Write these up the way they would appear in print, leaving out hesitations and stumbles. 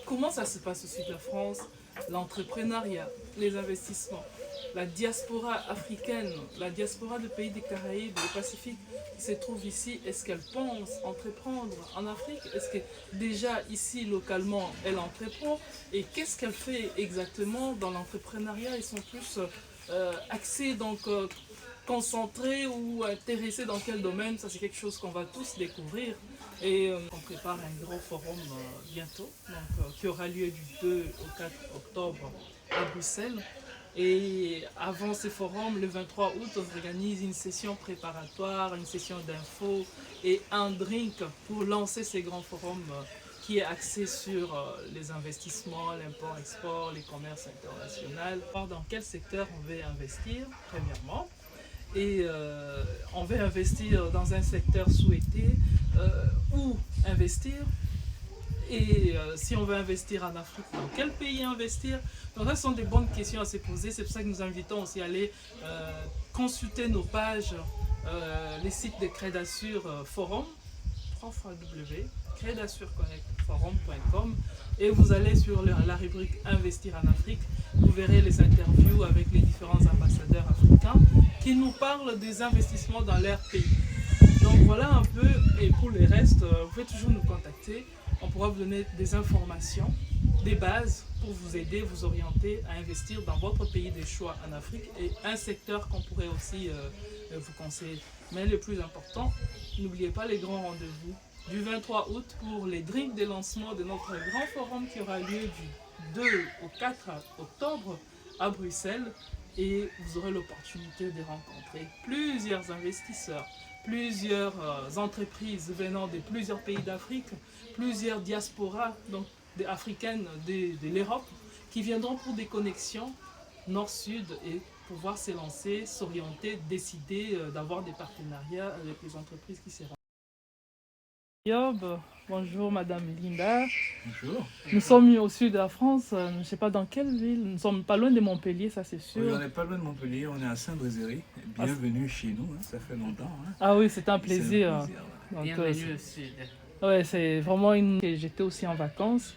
comment ça se passe au sud de la France? L'entrepreneuriat, les investissements, la diaspora africaine, la diaspora de pays des Caraïbes, du Pacifique qui se trouve ici, est-ce qu'elle pense entreprendre en Afrique? Est-ce que déjà ici, localement, elle entreprend? Et qu'est-ce qu'elle fait exactement dans l'entrepreneuriat? Ils sont plus axés, donc concentrés ou intéressés dans quel domaine? Ça, c'est quelque chose qu'on va tous découvrir. Et on prépare un gros forum bientôt, donc, qui aura lieu du 2 au 4 octobre à Bruxelles. Et avant ce forum, le 23 août, on organise une session préparatoire, une session d'infos et un drink pour lancer ces grands forums qui est axé sur les investissements, l'import-export, les commerces internationaux. Dans quel secteur on veut investir, premièrement. Et on veut investir dans un secteur souhaité, où investir, et si on veut investir en Afrique, dans quel pays investir? Donc ce sont des bonnes questions à se poser. C'est pour ça que nous invitons aussi à aller consulter nos pages, les sites de Crédassure Forum, 3xw, crédassureconnectforum.com, et vous allez sur la rubrique Investir en Afrique. Vous verrez les interviews avec les différents ambassadeurs africains qui nous parlent des investissements dans leur pays. Donc voilà un peu, et pour les restes, vous pouvez toujours nous contacter. On pourra vous donner des informations, des bases pour vous aider, vous orienter à investir dans votre pays de choix en Afrique et un secteur qu'on pourrait aussi vous conseiller. Mais le plus important, n'oubliez pas les grands rendez-vous du 23 août pour les drinks de lancement de notre grand forum qui aura lieu du 2 au 4 octobre à Bruxelles, et vous aurez l'opportunité de rencontrer plusieurs investisseurs, plusieurs entreprises venant de plusieurs pays d'Afrique, plusieurs diasporas donc, africaines de l'Europe qui viendront pour des connexions nord-sud et pouvoir s'élancer, s'orienter, décider d'avoir des partenariats avec les entreprises qui seront. Yob, bonjour Madame Linda. Bonjour. Nous sommes au sud de la France, je ne sais pas dans quelle ville, nous ne sommes pas loin de Montpellier, ça c'est sûr. Oui, on n'est pas loin de Montpellier, on est à Saint-Brézéry. Bienvenue chez nous, hein, ça fait longtemps. Hein. Ah oui, c'est un plaisir. Ouais. Donc, Bienvenue au sud. Ouais, c'est vraiment une... J'étais aussi en vacances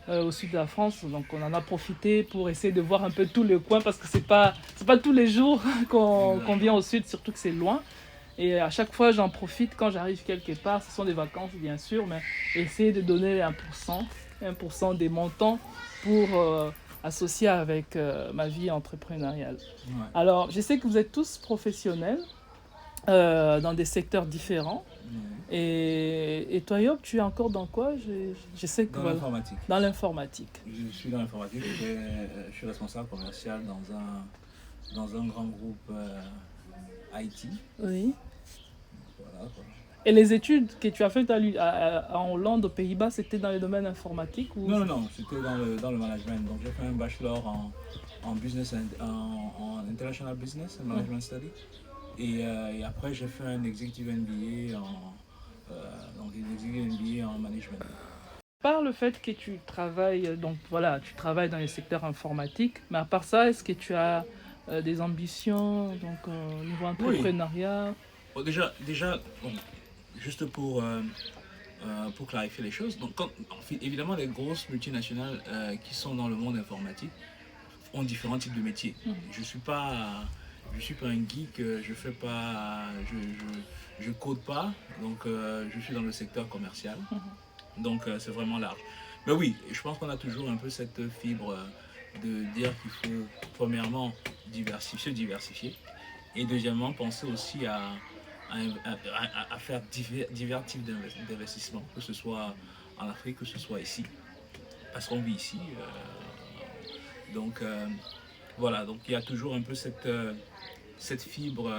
au sud de la France, donc on en a profité pour essayer de voir un peu tous les coins parce que c'est pas tous les jours qu'on vient au sud, surtout que c'est loin. Et à chaque fois, j'en profite quand j'arrive quelque part. Ce sont des vacances, bien sûr, mais essayer de donner 1% des montants pour associer avec ma vie entrepreneuriale. Ouais. Alors, je sais que vous êtes tous professionnels dans des secteurs différents. Ouais. Et toi, Yob, tu es encore dans quoi? Je sais que Dans l'informatique. Dans l'informatique. Je suis dans l'informatique, je suis responsable commercial dans un grand groupe IT. Oui. Voilà, quoi. Et les études que tu as faites en Hollande, aux Pays-Bas, c'était dans le domaine informatique ou... Non, c'était dans le management. Donc j'ai fait un bachelor en business, en international business and management study. Et après j'ai fait un executive MBA en management. Par le fait que tu travailles, donc voilà, tu travailles dans le secteur informatique, mais à part ça, est-ce que tu as des ambitions donc au niveau entrepreneuriat? Oui. Bon, déjà bon, juste pour clarifier les choses, donc évidemment les grosses multinationales qui sont dans le monde informatique ont différents types de métiers. Je suis pas un geek, je code pas, donc je suis dans le secteur commercial, donc c'est vraiment large. Mais oui, je pense qu'on a toujours un peu cette fibre de dire qu'il faut premièrement se diversifier et deuxièmement penser aussi à faire divers types d'investissements, que ce soit en Afrique, que ce soit ici, parce qu'on vit ici. Donc voilà, donc il y a toujours un peu cette fibre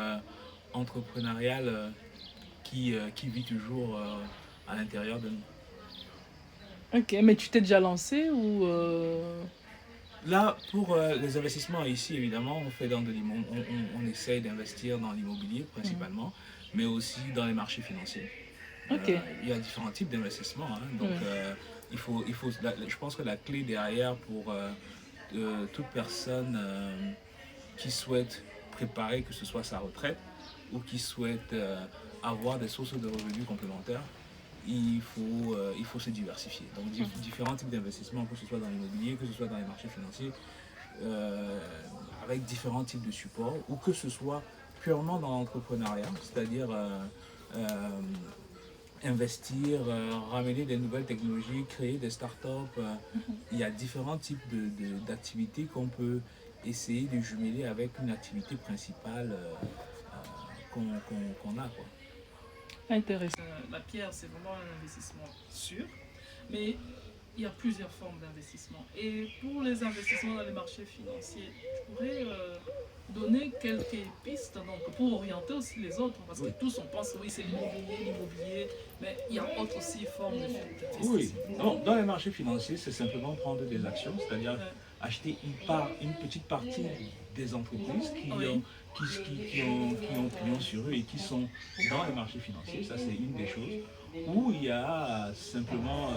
entrepreneuriale qui vit toujours à l'intérieur de nous. Ok, mais tu t'es déjà lancé ou Là, pour les investissements ici, évidemment, on essaye d'investir dans l'immobilier principalement, mais aussi dans les marchés financiers. Ok. Il y a différents types d'investissements, hein, donc je pense que la clé derrière pour toute personne qui souhaite préparer, que ce soit sa retraite ou qui souhaite avoir des sources de revenus complémentaires, il faut se diversifier. Donc différents types d'investissements, que ce soit dans l'immobilier, que ce soit dans les marchés financiers, avec différents types de supports, ou que ce soit purement dans l'entrepreneuriat, c'est-à-dire investir, ramener des nouvelles technologies, créer des startups. Il y a différents types d'activités qu'on peut essayer de jumeler avec une activité principale qu'on a, quoi. Intéressant. La pierre, c'est vraiment un investissement sûr, mais il y a plusieurs formes d'investissement. Et pour les investissements dans les marchés financiers, je pourrais donner quelques pistes donc, pour orienter aussi les autres, parce que tous on pense oui c'est l'immobilier, mais il y a autre aussi formes d'investissement. Oui, non, dans les marchés financiers, c'est simplement prendre des actions, c'est-à-dire acheter une petite partie des entreprises qui ont pignon sur eux et qui sont dans les marchés financiers, ça c'est une des choses. Où il y a simplement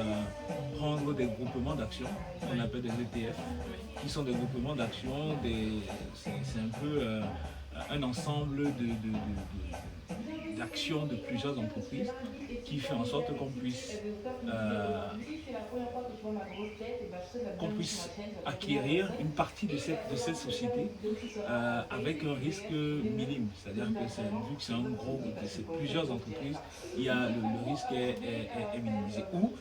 prendre des groupements d'actions, qu'on appelle des ETF, qui sont des groupements d'actions, c'est un peu un ensemble d'actions de plusieurs entreprises qui fait en sorte qu'on puisse acquérir une partie de cette société avec un risque minime. C'est-à-dire que vu que c'est un gros, c'est plusieurs entreprises, le risque est minimisé. Ou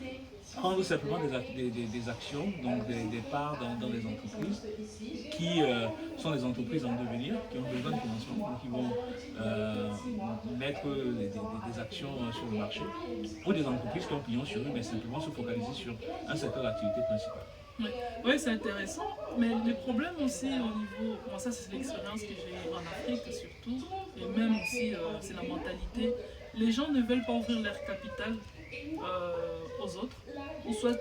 prendre simplement des actions, donc des parts dans des entreprises qui sont des entreprises en devenir, qui ont besoin de financement, donc qui vont mettre des actions sur le marché, ou des entreprises qui ont pignon sur eux, mais simplement se focaliser sur un secteur d'activité principal. Oui, c'est intéressant, mais le problème aussi au niveau, moi ça c'est l'expérience que j'ai eue en Afrique surtout, et même aussi c'est la mentalité, les gens ne veulent pas ouvrir leur capital aux autres, ou soit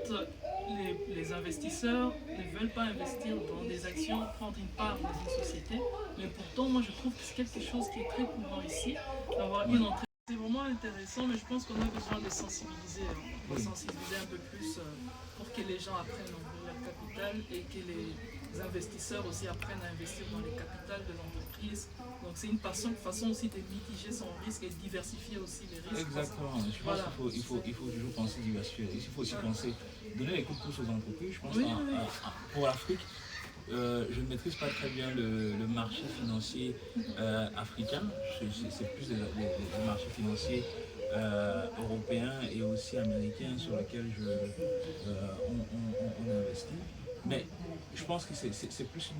les investisseurs ne veulent pas investir dans des actions, prendre une part dans une société, mais pourtant moi je trouve que c'est quelque chose qui est très courant ici, d'avoir une entrée. C'est vraiment intéressant, mais je pense qu'on a besoin de sensibiliser, sensibiliser un peu plus pour que les gens apprennent à ouvrir leur capital et que les investisseurs aussi apprennent à investir dans les capitales de l'entreprise. Donc c'est une façon aussi de mitiger son risque et de diversifier aussi les risques. Exactement, je pense qu'il faut toujours penser diversifier. Il faut aussi penser, donner les coups de pouce aux entreprises. Je pense pour l'Afrique, je ne maîtrise pas très bien le marché financier africain. C'est plus les marchés financiers européens et aussi américains sur lesquels on investit. Mais je pense que c'est plus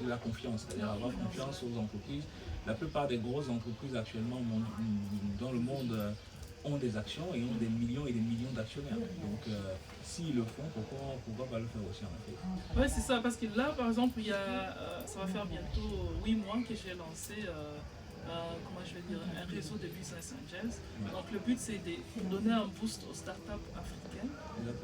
de la confiance, c'est-à-dire avoir confiance aux entreprises. La plupart des grosses entreprises actuellement dans le monde ont des actions et ont des millions et des millions d'actionnaires. Donc s'ils le font, pourquoi pas le faire aussi en Afrique? Oui, c'est ça, parce que là, par exemple, ça va faire bientôt 8 mois que j'ai lancé comment je vais dire, un réseau de business angels. Donc le but c'est de donner un boost aux startups africaines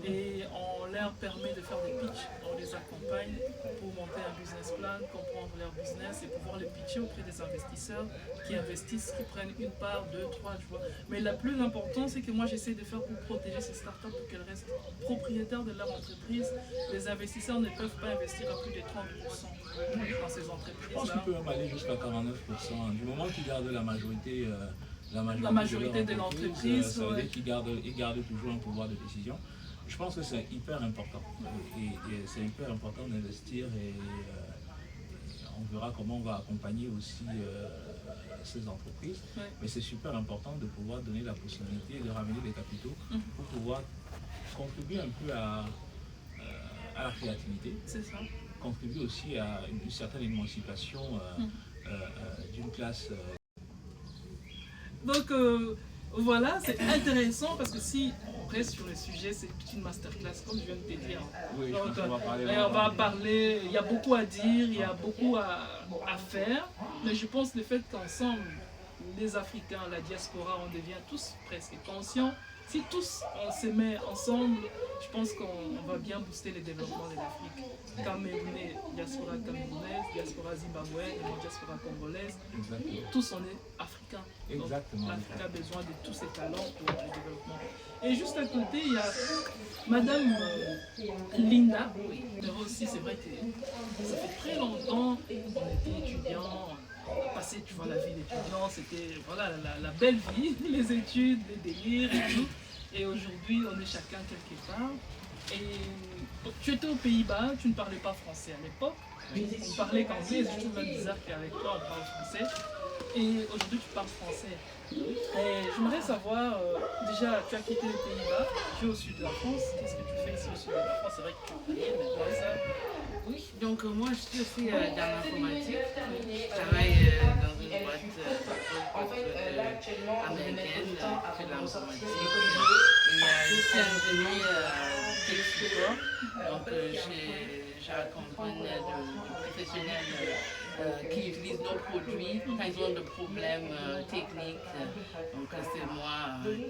et on leur permet de faire des pitchs, on les accompagne pour monter un business plan, comprendre leur business et pouvoir les pitcher auprès des investisseurs qui investissent, qui prennent une part, deux, trois, tu vois. Mais le plus important c'est que moi j'essaie de faire pour protéger ces startups pour qu'elles restent propriétaires de leur entreprise. Les investisseurs ne peuvent pas investir à plus de 30% dans ces entreprises-là. Je pense qu'ils peuvent aller jusqu'à 49%. Du moment qu'ils gardent la majorité de l'entreprise, ça veut dire qu'ils gardent toujours un pouvoir de décision. Je pense que c'est hyper important. Et c'est hyper important d'investir et on verra comment on va accompagner aussi ces entreprises. Mais c'est super important de pouvoir donner la possibilité de ramener des capitaux pour pouvoir contribuer un peu à la créativité. C'est ça. Contribuer aussi à une certaine émancipation d'une classe. Donc voilà, c'est intéressant parce que si on reste sur le sujet, c'est une masterclass comme je viens de te dire. Oui, donc, on va parler, il y a beaucoup à dire, il y a beaucoup à faire, mais je pense le fait qu'ensemble, les Africains, la diaspora, on devient tous presque conscients. Si tous on se met ensemble, je pense qu'on va bien booster le développement de l'Afrique. Camerounais, diaspora camerounaise, diaspora zimbabwéenne, diaspora congolaise, tous on est africains. Exactement. L'Afrique a besoin de tous ces talents pour le développement. Et juste à côté, il y a Madame Linda. Mais aussi, c'est vrai que ça fait très longtemps qu'on était étudiants. Passer, tu vois, la vie d'étudiant, c'était voilà, la belle vie, les études, les délires et tout. Et aujourd'hui, on est chacun quelque part. Et tu étais aux Pays-Bas, tu ne parlais pas français à l'époque. On parlait qu'anglais, je trouve même bizarre qu'avec toi on parle français. Et aujourd'hui tu parles français. Et j'aimerais savoir, déjà tu as quitté les Pays-Bas, tu es au sud de la France, qu'est-ce que tu fais ici au sud de la France? C'est vrai que tu es mais toi ça. Oui, donc moi je suis aussi dans l'informatique. Je travaille dans une boîte américaine qui fait de l'informatique. Et je suis ingénieur tech support. Donc j'accompagne des professionnels qui utilisent nos produits quand ils ont des problèmes techniques. Donc c'est moi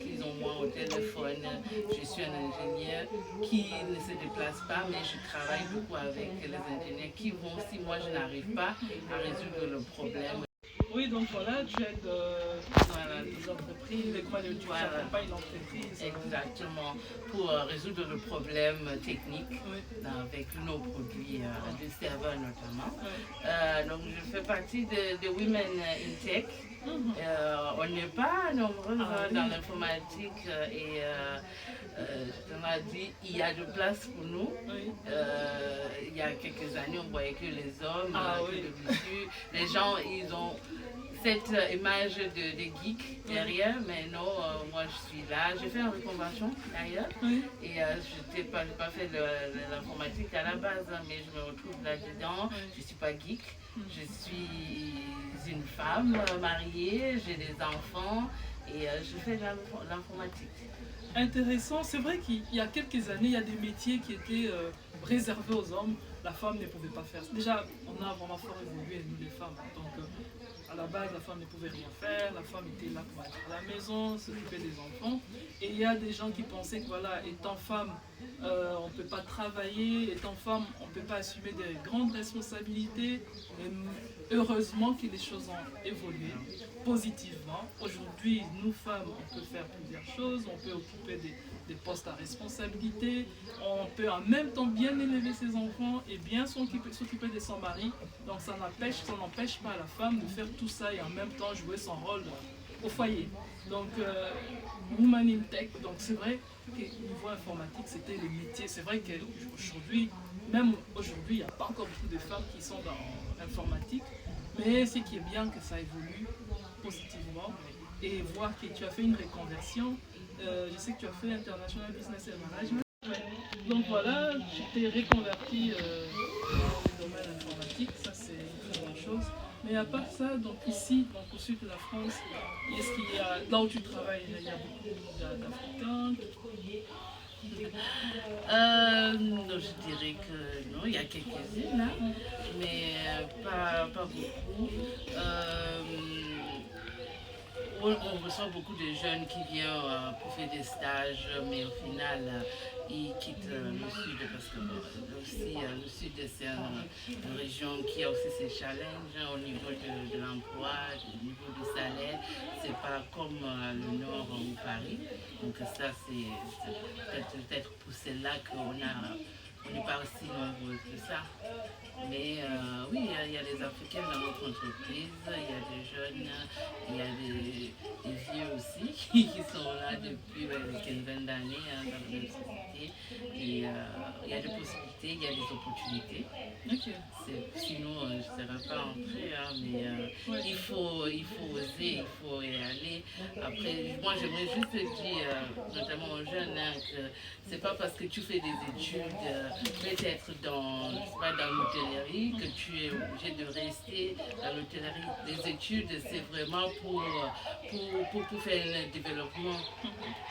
qu'ils ont moi au téléphone. Je suis un ingénieur qui ne se déplace pas, mais je travaille beaucoup avec les ingénieurs qui vont, si moi je n'arrive pas à résoudre le problème. Oui, donc voilà, tu aides les entreprises, tu accompagnes l'entreprise. Exactement, pour résoudre le problème technique avec nos produits de serveurs notamment. Donc je fais partie de Women in Tech. On n'est pas nombreux dans l'informatique et on a dit il y a de place pour nous. Il y a quelques années, on voyait que les hommes, les gens, ils ont cette image de geek derrière, mais non, moi je suis là. J'ai fait une reconversion d'ailleurs et je n'ai pas fait de l'informatique à la base, mais je me retrouve là-dedans. Je ne suis pas geek, je suis une femme mariée, j'ai des enfants et je fais de l'informatique. Intéressant, c'est vrai qu'il y a quelques années, il y a des métiers qui étaient réservés aux hommes, la femme ne pouvait pas faire. Déjà, on a vraiment fort évolué, nous les femmes. Donc, à la base, la femme ne pouvait rien faire, la femme était là pour être à la maison, s'occuper des enfants. Et il y a des gens qui pensaient que, voilà, étant femme, on ne peut pas travailler, étant femme, on ne peut pas assumer des grandes responsabilités. Et heureusement que les choses ont évolué positivement. Aujourd'hui, nous femmes, on peut faire plusieurs choses, on peut occuper des postes à responsabilité, on peut en même temps bien élever ses enfants et bien s'occuper de son mari. Donc ça n'empêche pas la femme de faire tout ça et en même temps jouer son rôle au foyer. Donc Women in Tech, donc c'est vrai que niveau informatique, c'était le métier. C'est vrai qu'aujourd'hui, même aujourd'hui, il n'y a pas encore beaucoup de femmes qui sont dans l'informatique, mais ce qui est bien que ça évolue positivement et voir que tu as fait une reconversion. Je sais que tu as fait International Business and Management. Donc voilà, tu t'es reconverti dans le domaine informatique, ça c'est une très bonne chose. Mais à part ça, donc ici, donc au sud de la France, est-ce qu'il y a, là où tu travailles, il y a beaucoup d'Africains? Non, je dirais que non, il y a quelques-unes, hein, mais pas beaucoup. On reçoit beaucoup de jeunes qui viennent pour faire des stages, mais au final, ils quittent le sud parce que aussi, le sud, c'est une région qui a aussi ses challenges au niveau de l'emploi, au niveau du salaire. C'est pas comme le nord ou Paris. Donc ça, c'est peut-être pour cela qu'on n'est pas aussi nombreux que ça. Mais oui, il y a des Africains dans notre entreprise, il y a des jeunes, il y a des vieux aussi qui sont là depuis une quinzaine d'années dans la même société. Et il y a des possibilités, il y a des opportunités. Sinon, je ne serais pas entrée, hein, mais il faut oser, il faut y aller. Après, moi j'aimerais juste dire, notamment aux jeunes, hein, que c'est pas parce que tu fais des études, peut-être dans l'hôtellerie, que tu es obligé de rester dans l'hôtellerie. Les études, c'est vraiment pour faire un développement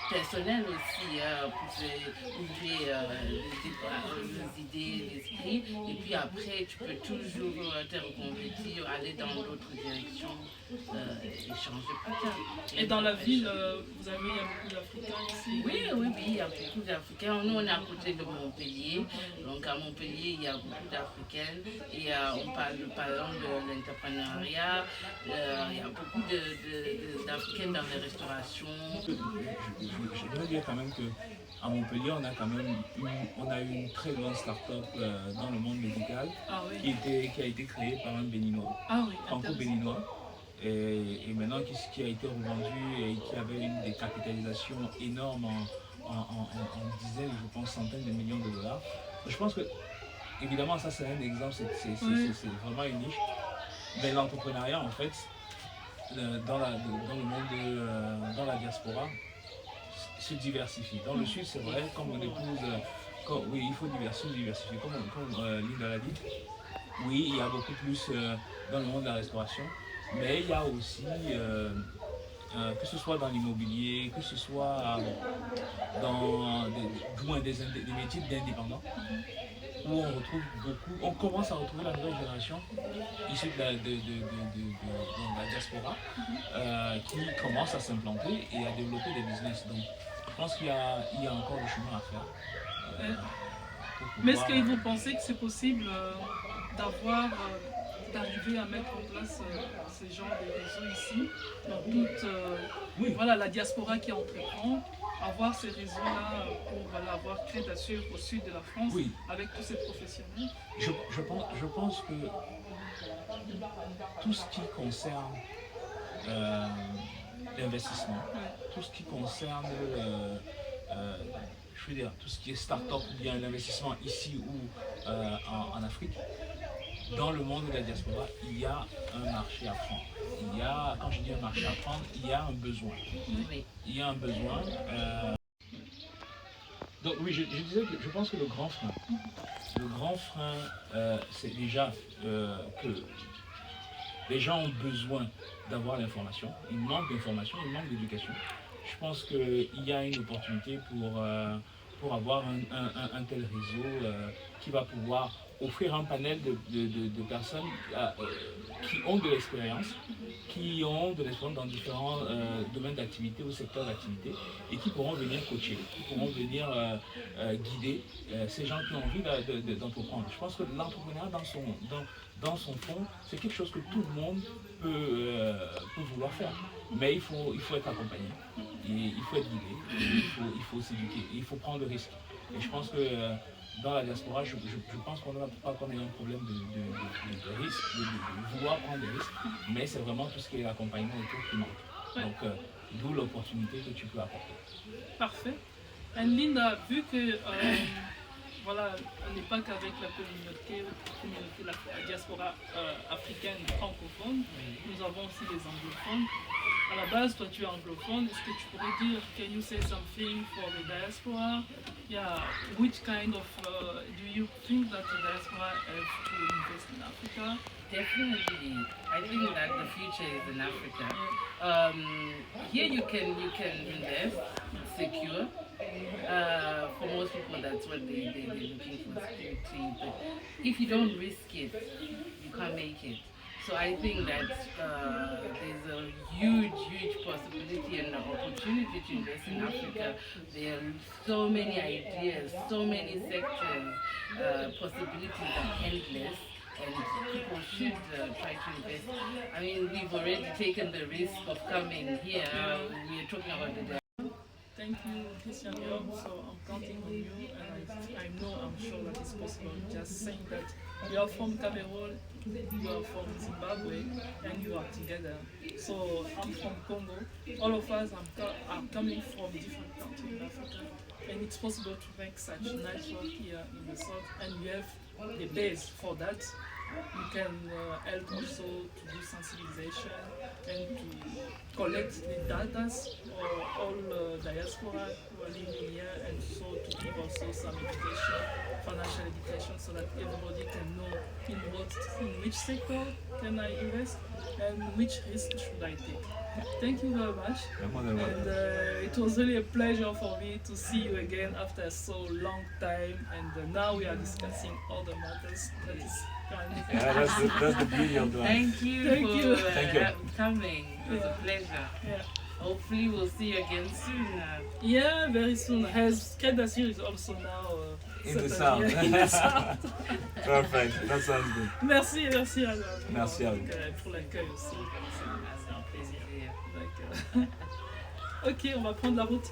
personnel aussi, hein, pour ouvrir les idées, l'esprit. Et puis après, tu peux toujours te reconvertir, aller dans d'autres directions et changer plus tard. Et dans la ville, vous avez beaucoup d'Africains ici? Oui, il y a beaucoup d'Africains. Nous, on est à côté de Montpellier. Donc à Montpellier, il y a beaucoup d'Africaines. Et on parle par exemple de l'entrepreneuriat. Il y a beaucoup d'Africaines dans les restaurations. Je dois dire quand même qu'à Montpellier, on a eu une très grande start-up dans le monde médical qui a été créée par un Béninois, franco-béninois. et maintenant qui a été revendu et qui avait une décapitalisation énorme en dizaines, je pense centaines de millions de dollars. Je pense que, évidemment, ça c'est un exemple, c'est vraiment une niche. Mais l'entrepreneuriat, en fait, dans le monde, dans la diaspora, se diversifie. Dans le sud, c'est vrai, comme on épouse, oui, il faut diversifier, comme Linda l'a dit. Oui, il y a beaucoup plus dans le monde de la restauration, mais il y a aussi, que ce soit dans l'immobilier, que ce soit dans des métiers d'indépendants, où on retrouve beaucoup, on commence à retrouver la nouvelle génération issue de la diaspora qui commence à s'implanter et à développer des business. Donc, je pense qu'il y a encore du chemin à faire. Mais est-ce que vous pensez que c'est possible d'arriver à mettre en place ce genre de réseaux ici, dans toute oui. Voilà, la diaspora qui entreprend, avoir ces réseaux-là pour avoir créé d'assure au sud de la France, oui. avec tous ces professionnels? Je pense que tout ce qui concerne l'investissement, tout ce qui concerne je veux dire, tout ce qui est start-up ou bien l'investissement ici ou en Afrique, dans le monde de la diaspora, il y a un marché à prendre. Quand je dis un marché à prendre, il y a un besoin. Il y a un besoin. Donc oui, je disais que je pense que le grand frein, c'est déjà que les gens ont besoin d'avoir l'information. Ils manquent d'information, ils manquent d'éducation. Je pense qu'il y a une opportunité pour avoir un tel réseau qui va pouvoir offrir un panel de personnes qui ont de l'expérience, dans différents domaines d'activité ou secteurs d'activité et qui pourront venir coacher, qui pourront venir guider ces gens qui ont envie d'entreprendre. Je pense que l'entrepreneuriat dans son fond, c'est quelque chose que tout le monde peut vouloir faire. Mais il faut être accompagné, il faut être guidé, il faut s'éduquer, il faut prendre le risque. Et je pense que dans la diaspora, je pense qu'on n'a pas qu'on ait un problème de risque, de vouloir prendre des risques, mais c'est vraiment tout ce qui est l'accompagnement autour qui manque. Donc, d'où l'opportunité que tu peux apporter. Parfait. Et Linda, vu que voilà, on n'est pas qu'avec la communauté, la diaspora africaine francophone, nous avons aussi les anglophones. À la base, toi tu es anglophone, est-ce que tu pourrais dire, can you say something for the diaspora? Yeah, which kind of, do you think that the diaspora have to invest in Africa? Definitely. I think that the future is in Africa. Here you can invest, it's secure. For most people that's what they're looking for, security. But if you don't risk it, you can't make it. So I think that there's a huge possibility and opportunity to invest in Africa. There are so many ideas, so many sectors, possibilities are endless. And people should try to invest. I mean, we've already taken the risk of coming here. We are talking about the. Thank you, Christian Yob. So I'm counting on you, and I'm sure that it's possible. Just saying that you are from Cameroon, you are from Zimbabwe, and you are together. So I'm from Congo. All of us are coming from different countries in Africa, and it's possible to make such nice work here in the south, and you have the base for that. You can help also to do sensibilization and to collect the data for all diaspora who are living here, and so to give also some education, financial education, so that everybody can know in which sector can I invest and which risk should I take. Thank you very much. And it was really a pleasure for me to see you again after so long time, and now we are discussing other matters. That is that's the beauty of that. Thank you for coming. It was a pleasure. Yeah. Hopefully we'll see you again soon. Yeah, very soon. As Kedasir is also now in the south. Perfect, that sounds good. Merci Alain. Merci à vous. Pour l'accueil aussi. C'est un plaisir. Ok, on va prendre la route.